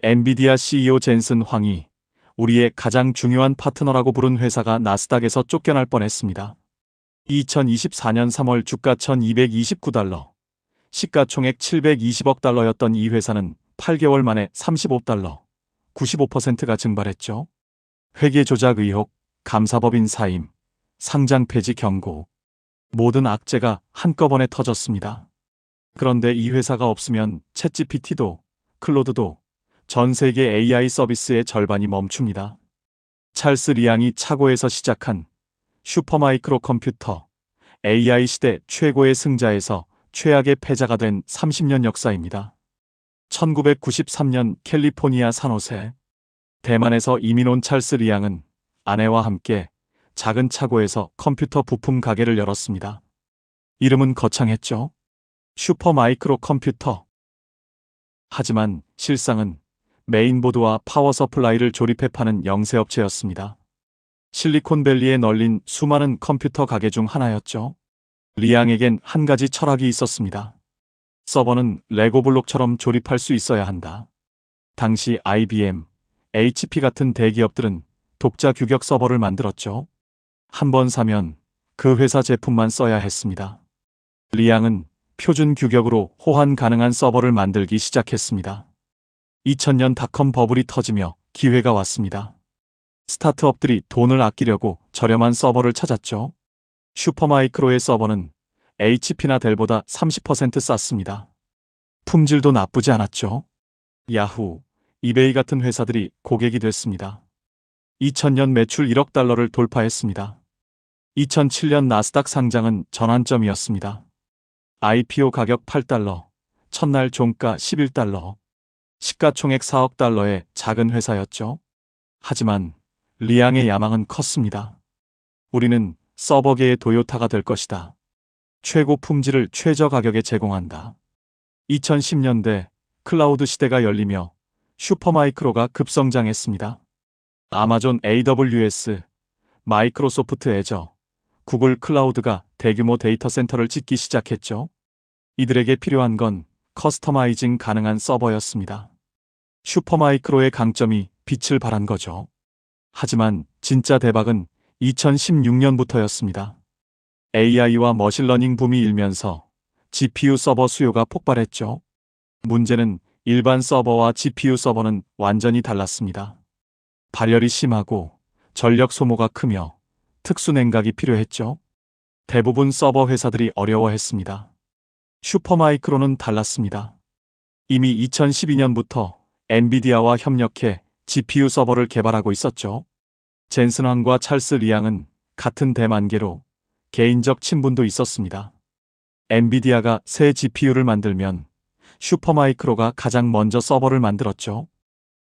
엔비디아 CEO 젠슨 황이 우리의 가장 중요한 파트너라고 부른 회사가 나스닥에서 쫓겨날 뻔했습니다. 2024년 3월 주가 1229달러, 시가총액 720억 달러였던 이 회사는 8개월 만에 35달러, 95%가 증발했죠. 회계 조작 의혹, 감사법인 사임, 상장 폐지 경고, 모든 악재가 한꺼번에 터졌습니다. 그런데 이 회사가 없으면 챗GPT도, 클로드도 전 세계 AI 서비스의 절반이 멈춥니다. 찰스 리앙이 차고에서 시작한 슈퍼마이크로 컴퓨터, AI 시대 최고의 승자에서 최악의 패자가 된 30년 역사입니다. 1993년 캘리포니아 산호세, 대만에서 이민 온 찰스 리앙은 아내와 함께 작은 차고에서 컴퓨터 부품 가게를 열었습니다. 이름은 거창했죠. 슈퍼마이크로 컴퓨터. 하지만 실상은 메인보드와 파워 서플라이를 조립해 파는 영세업체였습니다. 실리콘밸리에 널린 수많은 컴퓨터 가게 중 하나였죠. 리앙에겐 한 가지 철학이 있었습니다. 서버는 레고블록처럼 조립할 수 있어야 한다. 당시 IBM, HP 같은 대기업들은 독자 규격 서버를 만들었죠. 한 번 사면 그 회사 제품만 써야 했습니다. 리앙은 표준 규격으로 호환 가능한 서버를 만들기 시작했습니다. 2000년 닷컴 버블이 터지며 기회가 왔습니다. 스타트업들이 돈을 아끼려고 저렴한 서버를 찾았죠. 슈퍼마이크로의 서버는 HP나 델보다 30% 쌌습니다. 품질도 나쁘지 않았죠. 야후, 이베이 같은 회사들이 고객이 됐습니다. 2000년 매출 1억 달러를 돌파했습니다. 2007년 나스닥 상장은 전환점이었습니다. IPO 가격 8달러, 첫날 종가 11달러, 시가총액 4억 달러의 작은 회사였죠. 하지만 리앙의 야망은 컸습니다. 우리는 서버계의 도요타가 될 것이다. 최고 품질을 최저 가격에 제공한다. 2010년대 클라우드 시대가 열리며 슈퍼마이크로가 급성장했습니다. 아마존 AWS, 마이크로소프트 애저, 구글 클라우드가 대규모 데이터 센터를 짓기 시작했죠. 이들에게 필요한 건 커스터마이징 가능한 서버였습니다. 슈퍼마이크로의 강점이 빛을 발한 거죠. 하지만 진짜 대박은 2016년부터였습니다. AI와 머신러닝 붐이 일면서 GPU 서버 수요가 폭발했죠. 문제는 일반 서버와 GPU 서버는 완전히 달랐습니다. 발열이 심하고 전력 소모가 크며 특수 냉각이 필요했죠. 대부분 서버 회사들이 어려워했습니다. 슈퍼마이크로는 달랐습니다. 이미 2012년부터 엔비디아와 협력해 GPU 서버를 개발하고 있었죠. 젠슨 황과 찰스 리앙은 같은 대만계로 개인적 친분도 있었습니다. 엔비디아가 새 GPU를 만들면 슈퍼마이크로가 가장 먼저 서버를 만들었죠.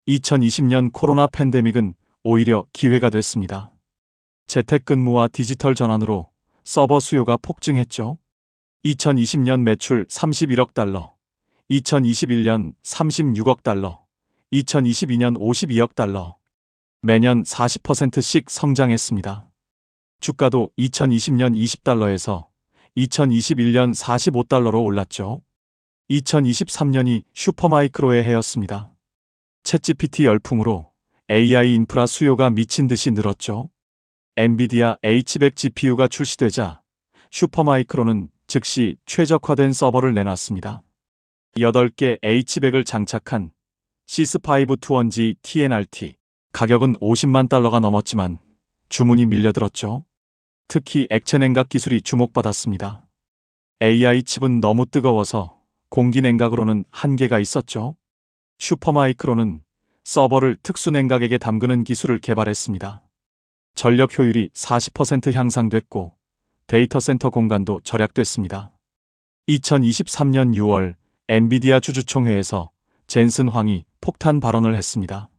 2020년 코로나 팬데믹은 오히려 기회가 됐습니다. 재택근무와 디지털 전환으로 서버 수요가 폭증했죠. 2020년 매출 31억 달러, 2021년 36억 달러, 2022년 52억 달러, 매년 40%씩 성장했습니다. 주가도 2020년 20달러에서 2021년 45달러로 올랐죠. 2023년이 슈퍼마이크로의 해였습니다. 챗GPT 열풍으로 AI 인프라 수요가 미친 듯이 늘었죠. 엔비디아 H100 GPU가 출시되자 슈퍼마이크로는 즉시 최적화된 서버를 내놨습니다. 8개 H100을 장착한 시스521G TNRT. 가격은 50만 달러가 넘었지만 주문이 밀려들었죠. 특히 액체 냉각 기술이 주목받았습니다. AI 칩은 너무 뜨거워서 공기 냉각으로는 한계가 있었죠. 슈퍼마이크로는 서버를 특수 냉각액에 담그는 기술을 개발했습니다. 전력 효율이 40% 향상됐고 데이터 센터 공간도 절약됐습니다. 2023년 6월 엔비디아 주주총회에서 젠슨 황이 폭탄 발언을 했습니다.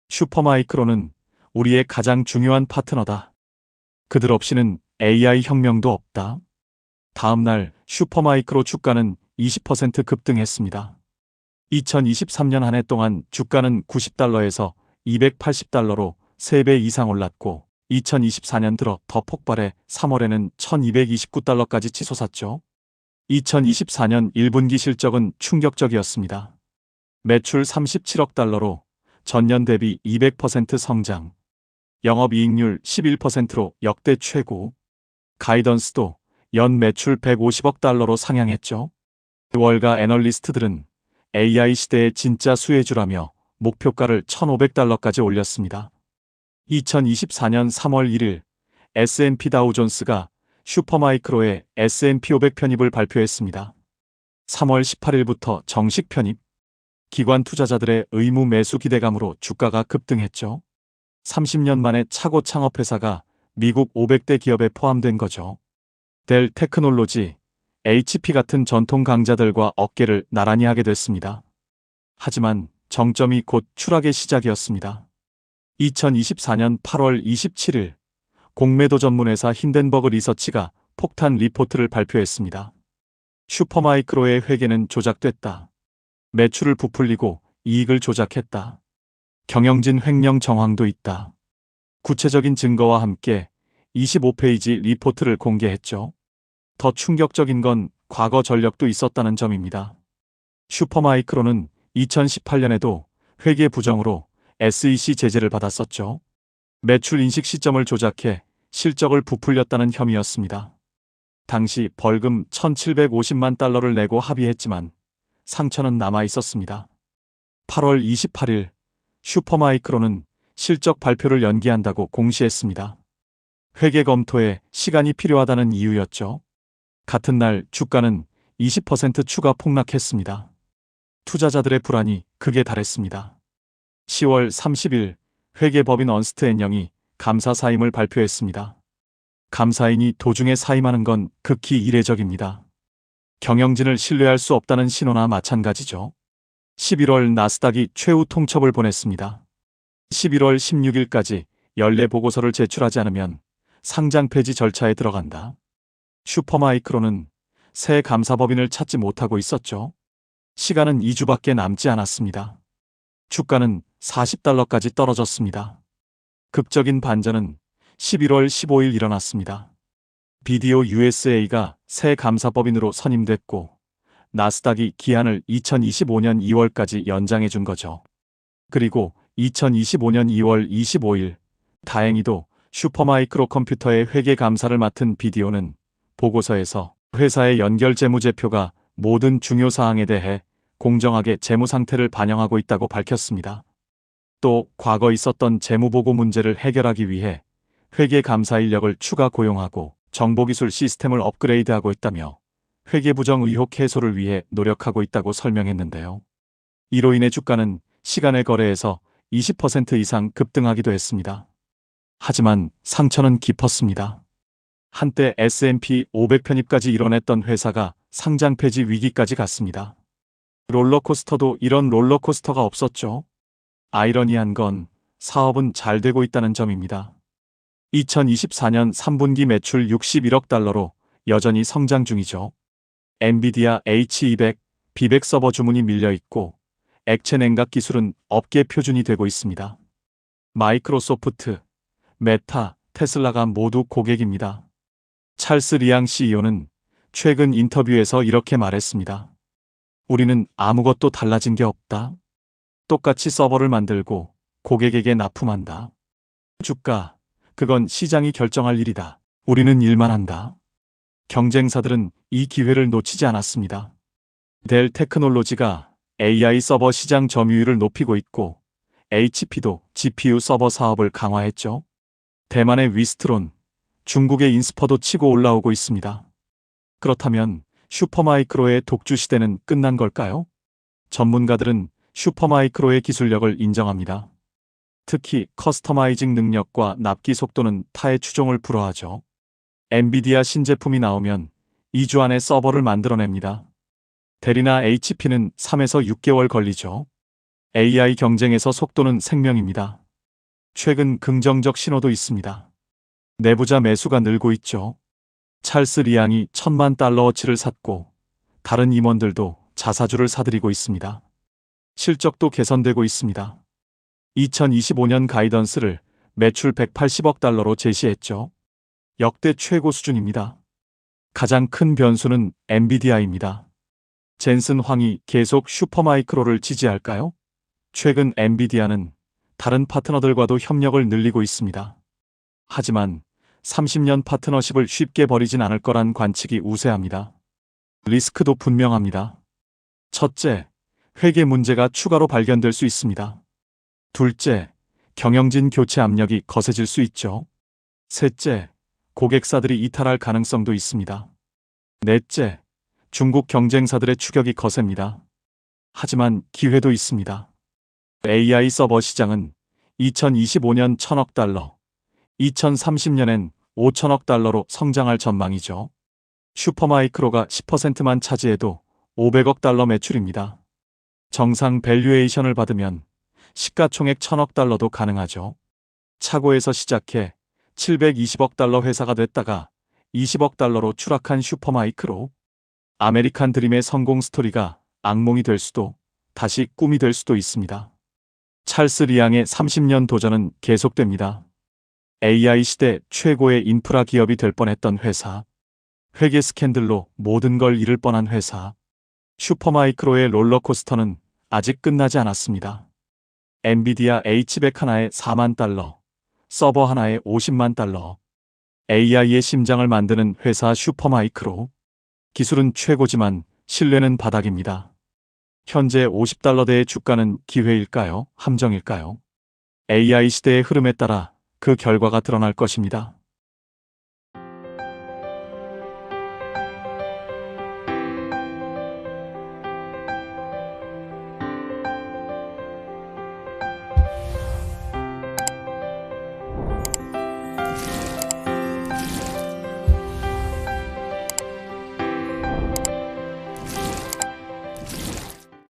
슈퍼마이크로는 우리의 가장 중요한 파트너다. 그들 없이는 AI 혁명도 없다. 다음 날 슈퍼마이크로 주가는 20% 급등했습니다. 2023년 한 해 동안 주가는 90달러에서 280달러로 3배 이상 올랐고 2024년 들어 더 폭발해 3월에는 1229달러까지 치솟았죠. 2024년 1분기 실적은 충격적이었습니다. 매출 37억 달러로 전년 대비 200% 성장. 영업이익률 11%로 역대 최고. 가이던스도 연 매출 150억 달러로 상향했죠. 월가 애널리스트들은 AI 시대의 진짜 수혜주라며 목표가를 1,500달러까지 올렸습니다. 2024년 3월 1일 S&P 다우존스가 슈퍼마이크로의 S&P 500 편입을 발표했습니다. 3월 18일부터 정식 편입. 기관 투자자들의 의무 매수 기대감으로 주가가 급등했죠. 30년 만에 차고 창업회사가 미국 500대 기업에 포함된 거죠. 델 테크놀로지, HP 같은 전통 강자들과 어깨를 나란히 하게 됐습니다. 하지만 정점이 곧 추락의 시작이었습니다. 2024년 8월 27일 공매도 전문회사 힌덴버그 리서치가 폭탄 리포트를 발표했습니다. 슈퍼마이크로의 회계는 조작됐다. 매출을 부풀리고 이익을 조작했다. 경영진 횡령 정황도 있다. 구체적인 증거와 함께 25페이지 리포트를 공개했죠. 더 충격적인 건 과거 전력도 있었다는 점입니다. 슈퍼마이크로는 2018년에도 회계 부정으로 SEC 제재를 받았었죠. 매출 인식 시점을 조작해 실적을 부풀렸다는 혐의였습니다. 당시 벌금 1,750만 달러를 내고 합의했지만 상처는 남아 있었습니다. 8월 28일 슈퍼마이크로는 실적 발표를 연기한다고 공시했습니다. 회계 검토에 시간이 필요하다는 이유였죠. 같은 날 주가는 20% 추가 폭락했습니다. 투자자들의 불안이 극에 달했습니다. 10월 30일 회계법인 언스트 앤 영이 감사 사임을 발표했습니다. 감사인이 도중에 사임하는 건 극히 이례적입니다. 경영진을 신뢰할 수 없다는 신호나 마찬가지죠. 11월 나스닥이 최후 통첩을 보냈습니다. 11월 16일까지 연례 보고서를 제출하지 않으면 상장 폐지 절차에 들어간다. 슈퍼마이크로는 새 감사법인을 찾지 못하고 있었죠. 시간은 2주밖에 남지 않았습니다. 주가는 40달러까지 떨어졌습니다. 극적인 반전은 11월 15일 일어났습니다. BDO USA가 새 감사법인으로 선임됐고 나스닥이 기한을 2025년 2월까지 연장해 준 거죠. 그리고 2025년 2월 25일 다행히도 슈퍼마이크로 컴퓨터의 회계 감사를 맡은 BDO는 보고서에서 회사의 연결 재무제표가 모든 중요 사항에 대해 공정하게 재무 상태를 반영하고 있다고 밝혔습니다. 또 과거 있었던 재무보고 문제를 해결하기 위해 회계 감사 인력을 추가 고용하고 정보기술 시스템을 업그레이드하고 있다며 회계부정 의혹 해소를 위해 노력하고 있다고 설명했는데요. 이로 인해 주가는 시간의 거래에서 20% 이상 급등하기도 했습니다. 하지만 상처는 깊었습니다. 한때 S&P 500 편입까지 이뤄냈던 회사가 상장 폐지 위기까지 갔습니다. 롤러코스터도 이런 롤러코스터가 없었죠. 아이러니한 건 사업은 잘 되고 있다는 점입니다. 2024년 3분기 매출 61억 달러로 여전히 성장 중이죠. 엔비디아 H200, B100 서버 주문이 밀려 있고 액체 냉각 기술은 업계 표준이 되고 있습니다. 마이크로소프트, 메타, 테슬라가 모두 고객입니다. 찰스 리앙 CEO는 최근 인터뷰에서 이렇게 말했습니다. 우리는 아무것도 달라진 게 없다. 똑같이 서버를 만들고 고객에게 납품한다. 주가, 그건 시장이 결정할 일이다. 우리는 일만 한다. 경쟁사들은 이 기회를 놓치지 않았습니다. 델 테크놀로지가 AI 서버 시장 점유율을 높이고 있고 HP도 GPU 서버 사업을 강화했죠. 대만의 위스트론, 중국의 인스퍼도 치고 올라오고 있습니다. 그렇다면 슈퍼마이크로의 독주 시대는 끝난 걸까요? 전문가들은 슈퍼마이크로의 기술력을 인정합니다. 특히 커스터마이징 능력과 납기 속도는 타의 추종을 불허하죠. 엔비디아 신제품이 나오면 2주 안에 서버를 만들어냅니다. 델이나 HP는 3에서 6개월 걸리죠. AI 경쟁에서 속도는 생명입니다. 최근 긍정적 신호도 있습니다. 내부자 매수가 늘고 있죠. 찰스 리앙이 1,000만 달러어치를 샀고 다른 임원들도 자사주를 사들이고 있습니다. 실적도 개선되고 있습니다. 2025년 가이던스를 매출 180억 달러로 제시했죠. 역대 최고 수준입니다. 가장 큰 변수는 엔비디아입니다. 젠슨 황이 계속 슈퍼마이크로를 지지할까요? 최근 엔비디아는 다른 파트너들과도 협력을 늘리고 있습니다. 하지만 30년 파트너십을 쉽게 버리진 않을 거란 관측이 우세합니다. 리스크도 분명합니다. 첫째, 회계 문제가 추가로 발견될 수 있습니다. 둘째, 경영진 교체 압력이 거세질 수 있죠. 셋째, 고객사들이 이탈할 가능성도 있습니다. 넷째, 중국 경쟁사들의 추격이 거셉니다. 하지만 기회도 있습니다. AI 서버 시장은 2025년 1,000억 달러, 2030년엔 5천억 달러로 성장할 전망이죠. 슈퍼마이크로가 10%만 차지해도 500억 달러 매출입니다. 정상 밸류에이션을 받으면 시가총액 1,000억 달러도 가능하죠. 차고에서 시작해 720억 달러 회사가 됐다가 20억 달러로 추락한 슈퍼마이크로. 아메리칸 드림의 성공 스토리가 악몽이 될 수도 다시 꿈이 될 수도 있습니다. 찰스 리앙의 30년 도전은 계속됩니다. AI 시대 최고의 인프라 기업이 될 뻔했던 회사. 회계 스캔들로 모든 걸 잃을 뻔한 회사. 슈퍼마이크로의 롤러코스터는 아직 끝나지 않았습니다. 엔비디아 H100 하나에 4만 달러, 서버 하나에 50만 달러. AI의 심장을 만드는 회사 슈퍼마이크로. 기술은 최고지만 신뢰는 바닥입니다. 현재 50달러대의 주가는 기회일까요? 함정일까요? AI 시대의 흐름에 따라 그 결과가 드러날 것입니다.